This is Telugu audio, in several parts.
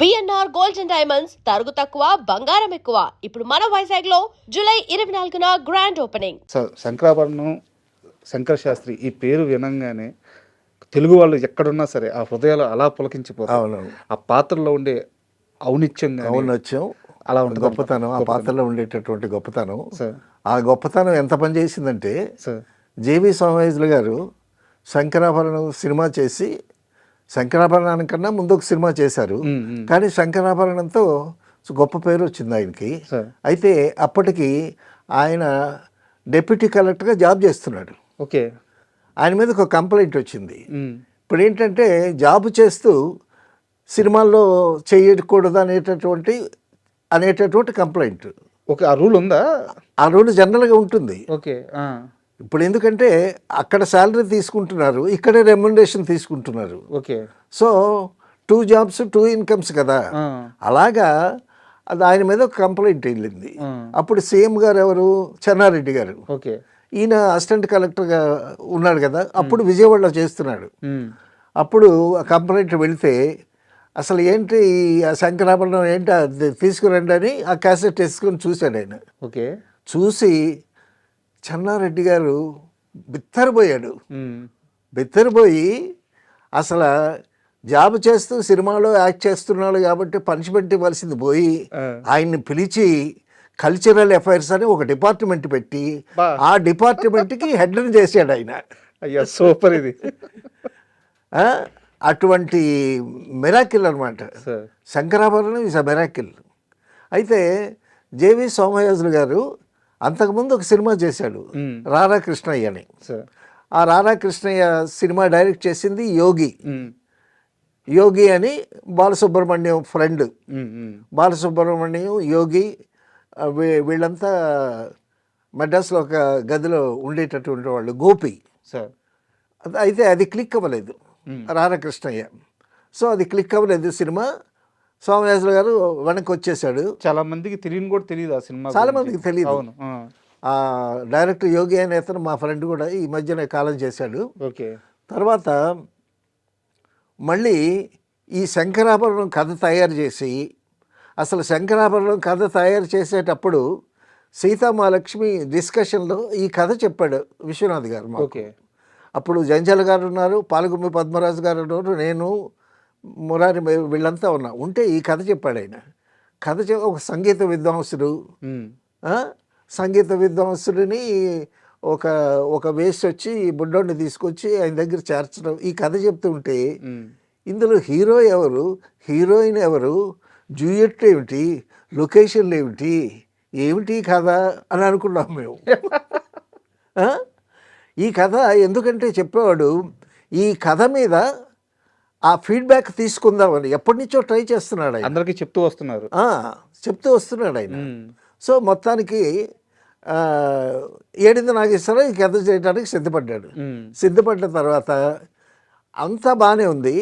బిఎన్ఆర్ గోల్డ్ అండ్ డైమండ్స్ తరుగు తక్కువ బంగారం ఎక్కువ. ఇప్పుడు మన వైజాగ్ లో జూలై 24న గ్రాండ్ ఓపెనింగ్. శంకరాభరణం శంకర శాస్త్రి ఈ పేరు వినంగానే తెలుగు వాళ్ళు ఎక్కడున్నా సరే ఆ హృదయాలు అలా పులకించిపోతాయి. ఆ పాత్రలో ఉండే ఔన్నత్యం అలా ఉంటుంది, గొప్పతనం, ఆ పాత్రలో ఉండేటటువంటి గొప్పతనం. ఆ గొప్పతనం ఎంత పని చేసిందంటే జేవి సోమయాజులు గారు శంకరాభరణం సినిమా చేసి, శంకరాభరణానికన్నా ముందు ఒక సినిమా చేశారు, కానీ శంకరాభరణంతో గొప్ప పేరు వచ్చింది ఆయనకి. అయితే అప్పటికి ఆయన డెప్యూటీ కలెక్టర్గా జాబ్ చేస్తున్నాడు. ఓకే, ఆయన మీద ఒక కంప్లైంట్ వచ్చింది. ఇప్పుడు ఏంటంటే జాబ్ చేస్తూ సినిమాల్లో చేయకూడదు అనేటటువంటి కంప్లైంట్. ఓకే, ఆ రూల్ ఉందా? ఆ రూల్ జనరల్గా ఉంటుంది. ఓకే, ఇప్పుడు ఎందుకంటే అక్కడ శాలరీ తీసుకుంటున్నారు, ఇక్కడే రెమ్యునరేషన్ తీసుకుంటున్నారు. ఓకే, సో 2 jobs 2 incomes కదా. అలాగా అది ఆయన మీద ఒక కంప్లైంట్ వెళ్ళింది. అప్పుడు సీఎం గారు ఎవరు? చెన్నారెడ్డి గారు. ఓకే, ఈయన అసిస్టెంట్ కలెక్టర్గా ఉన్నాడు కదా, అప్పుడు విజయవాడలో చేస్తున్నాడు. అప్పుడు ఆ కంప్లైంట్ వెళితే అసలు ఏంటి ఆ శంకరాభరణం ఏంటి అది తీసుకురండి అని ఆ క్యాసెట్ వేసుకొని చూశాడు ఆయన. ఓకే, చూసి చెన్నారెడ్డి గారు బిత్తరపోయి అసలు జాబ్ చేస్తూ సినిమాలో యాక్ట్ చేస్తున్నాడు కాబట్టి పనిష్మెంట్ ఇవ్వాల్సింది పోయి ఆయన్ని పిలిచి కల్చరల్ అఫైర్స్ అని ఒక డిపార్ట్మెంట్ పెట్టి ఆ డిపార్ట్మెంట్కి హెడ్ని చేశాడు ఆయన. అయ్యా సూపర్ ఇది. అటువంటి మిరాకిల్ అనమాట శంకరాభరణం. Is a miracle. అయితే జేవి సోమయాజులు గారు అంతకుముందు ఒక సినిమా చేశాడు, రారా కృష్ణయ్య అని. ఆ రారా కృష్ణయ్య సినిమా డైరెక్ట్ చేసింది యోగి అని బాలసుబ్రహ్మణ్యం ఫ్రెండ్. బాలసుబ్రహ్మణ్యం, యోగి వీళ్ళంతా మద్రాసులో ఒక గదిలో ఉండేటటువంటి వాళ్ళు, గోపి. అయితే అది క్లిక్ అవ్వలేదు రారా కృష్ణయ్య. సో అది క్లిక్ అవ్వలేదు సినిమా. సోమయాజులు గారు వెనక్కి వచ్చేసాడు. చాలా మందికి తెలియని కూడా తెలియదు ఆ సినిమా, చాలా మందికి తెలియదు. ఆ డైరెక్టర్ యోగి అనే అతను మా ఫ్రెండ్ కూడా ఈ మధ్యన కాలం చేశాడు. ఓకే, తర్వాత మళ్ళీ ఈ శంకరాభరణం కథ తయారు చేసి, అసలు శంకరాభరణం కథ తయారు చేసేటప్పుడు సీతామహాలక్ష్మి డిస్కషన్లో ఈ కథ చెప్పాడు విశ్వనాథ్ గారు. ఓకే, అప్పుడు జంజాల గారు ఉన్నారు, పాలగుమ్మి పద్మరాజు గారు ఉన్నారు, నేను మురారి వీళ్ళంతా ఉంటే ఈ కథ చెప్పాడు ఆయన. కథ ఒక సంగీత విద్వాంసుడిని ఒక వేసి వచ్చి బుడ్డోడిని తీసుకొచ్చి ఆయన దగ్గర చేర్చడం, ఈ కథ చెప్తుంటే ఇందులో హీరో ఎవరు, హీరోయిన్ ఎవరు, డ్యూయెట్ ఏమిటి, లొకేషన్లు ఏమిటి కథ అని అనుకున్నాం మేము. ఈ కథ ఎందుకంటే చెప్పేవాడు ఈ కథ మీద ఆ ఫీడ్బ్యాక్ తీసుకుందామని ఎప్పటి నుంచో ట్రై చేస్తున్నాడు ఆయన, అందరికీ చెప్తూ వస్తున్నాడు ఆయన. సో మొత్తానికి ఏడింది నాగేశ్వరరావు ఈ కథ చేయడానికి సిద్ధపడ్డ తర్వాత అంతా బాగానే ఉంది.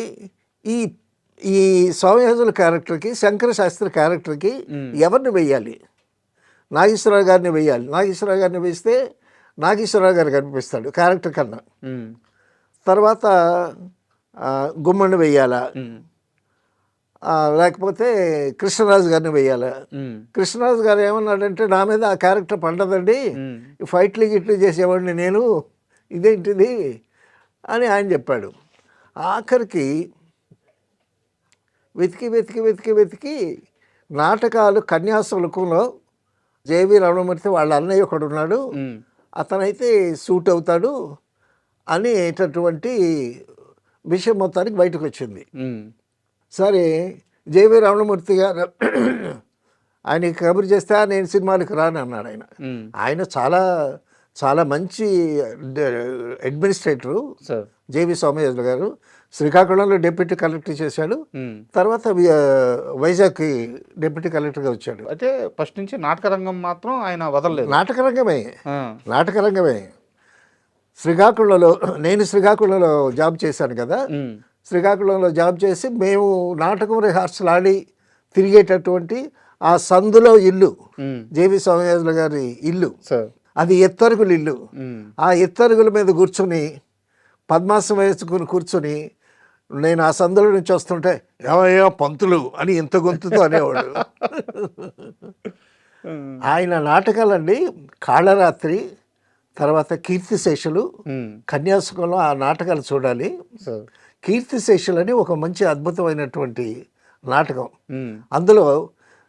ఈ సోమయాజుల క్యారెక్టర్కి, శంకర శాస్త్రి క్యారెక్టర్కి ఎవరిని వెయ్యాలి? నాగేశ్వరరావు గారిని వెయ్యాలి. నాగేశ్వరరావు గారిని వేస్తే నాగేశ్వరరావు గారు కనిపిస్తాడు క్యారెక్టర్ కన్నా. తర్వాత గుమ్మడిని వెయ్యాలా, లేకపోతే కృష్ణరాజు గారిని వెయ్యాలా? కృష్ణరాజు గారు ఏమన్నాడంటే నా మీద ఆ క్యారెక్టర్ పండదండి, ఫైట్లు గిట్లు చేసేవాడిని నేను, ఇదేంటిది అని ఆయన చెప్పాడు. ఆఖరికి వెతికి నాటకాలు కన్యాశుల్కంలో జేవి రమణమూర్తి వాళ్ళ అన్నయ్య ఒకడు ఉన్నాడు, అతనైతే సూట్ అవుతాడు అనేటటువంటి విషయం మొత్తానికి బయటకు వచ్చింది. సరే జేవి రమణమూర్తి గారు ఆయనకి కబురు చేస్తే నేను సినిమాలకు రాను అన్నాడు ఆయన. ఆయన చాలా మంచి అడ్మినిస్ట్రేటరు జేవి సోమయాజులు గారు. శ్రీకాకుళంలో డిప్యూటీ కలెక్టర్ చేశాడు, తర్వాత వైజాగ్కి డిప్యూటీ కలెక్టర్గా వచ్చాడు. అయితే ఫస్ట్ నుంచి నాటకరంగం మాత్రం ఆయన వదలలేదు. నాటకరంగమే. నేను శ్రీకాకుళంలో జాబ్ చేశాను కదా, శ్రీకాకుళంలో జాబ్ చేసి మేము నాటకం రిహార్సల్ ఆడి తిరిగేటటువంటి ఆ సందులో ఇల్లు, జేవి సోమయాజులు గారి ఇల్లు, అది ఎత్తరుగుల ఇల్లు. ఆ ఎత్తరుగుల మీద కూర్చొని పద్మాసనం వేసుకుని కూర్చొని నేను ఆ సందులో నుంచి వస్తుంటే ఏమయ్యో పంతులు అని ఇంత గొంతుతో అనేవాడు. ఆయన నాటకాలండి కాళరాత్రి, తర్వాత కీర్తిశేషులు, కన్యాశుకంలో ఆ నాటకాలు చూడాలి. కీర్తిశేషులు అని ఒక మంచి అద్భుతమైనటువంటి నాటకం. అందులో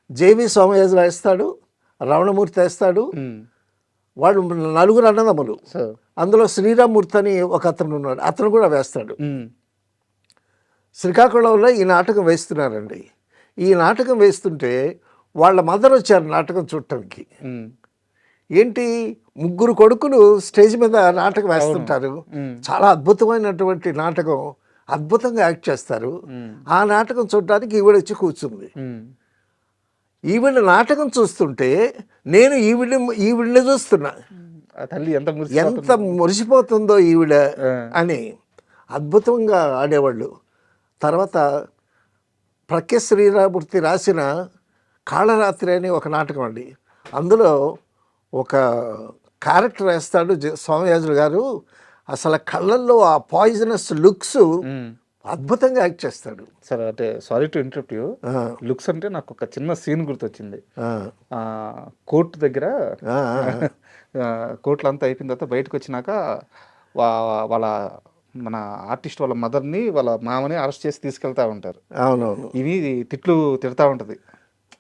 జేవి సోమయాజులు వేస్తాడు, రమణమూర్తి వేస్తాడు. వాళ్ళు నలుగురు అన్నదమ్ములు. అందులో శ్రీరామ్మూర్తి అని ఒక అతను ఉన్నాడు, అతను కూడా వేస్తాడు. శ్రీకాకుళంలో ఈ నాటకం వేస్తున్నారండి. ఈ నాటకం వేస్తుంటే వాళ్ళ మదర్ వచ్చారు నాటకం చూడటానికి. ఏంటి, ముగ్గురు కొడుకులు స్టేజ్ మీద నాటకం వేస్తుంటారు. చాలా అద్భుతమైనటువంటి నాటకం, అద్భుతంగా యాక్ట్ చేస్తారు. ఆ నాటకం చూడటానికి ఈవిడ వచ్చి కూర్చుంది. ఈవిడ నాటకం చూస్తుంటే నేను ఈవిడ్ని చూస్తున్నా, తల్లి ఎంత మురిసిపోతుందో ఈవిడ అని. అద్భుతంగా ఆడేవాళ్ళు. తర్వాత ప్రఖ్య శ్రీరామూర్తి రాసిన కాళరాత్రి అని ఒక నాటకం అండి. అందులో ఒక క్యారెక్టర్ వేస్తాడు సోమయాజులు గారు. అసలు కళ్ళల్లో ఆ పాయిజనస్ లుక్స్ అద్భుతంగా యాక్ట్ చేస్తాడు. సరే, అంటే sorry to interrupt you. Looks అంటే నాకు ఒక చిన్న సీన్ గుర్తొచ్చింది. కోర్టు దగ్గర కోర్టులో అంతా అయిపోయిన తర్వాత బయటకు వచ్చినాక వాళ్ళ మన ఆర్టిస్ట్ వాళ్ళ మదర్ని వాళ్ళ మామని అరెస్ట్ చేసి తీసుకెళ్తా ఉంటారు. అవునవును. ఇవి తిట్లు తిడతా ఉంటది,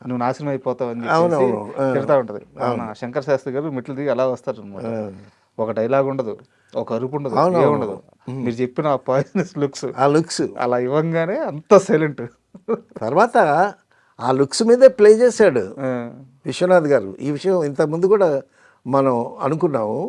నువ్వు నాశనం అయిపోతావు అని చెప్పేసి తిడతా ఉంటది. మన శంకర్ శాస్త్రి గారు మెట్లు దిగి అలా వస్తారు అనమాట. ఒక డైలాగ్ ఉండదు, ఒక అరుపు ఉండదు, ఏముండదు. మీరు చెప్పిన పాయిజనస్ లుక్స్ అలా ఇవ్వంగానే అంత సైలెంట్. తర్వాత ఆ లుక్స్ మీదే ప్లే చేశాడు విశ్వనాథ్ గారు. ఈ విషయం ఇంతకుముందు కూడా మనం అనుకున్నాము.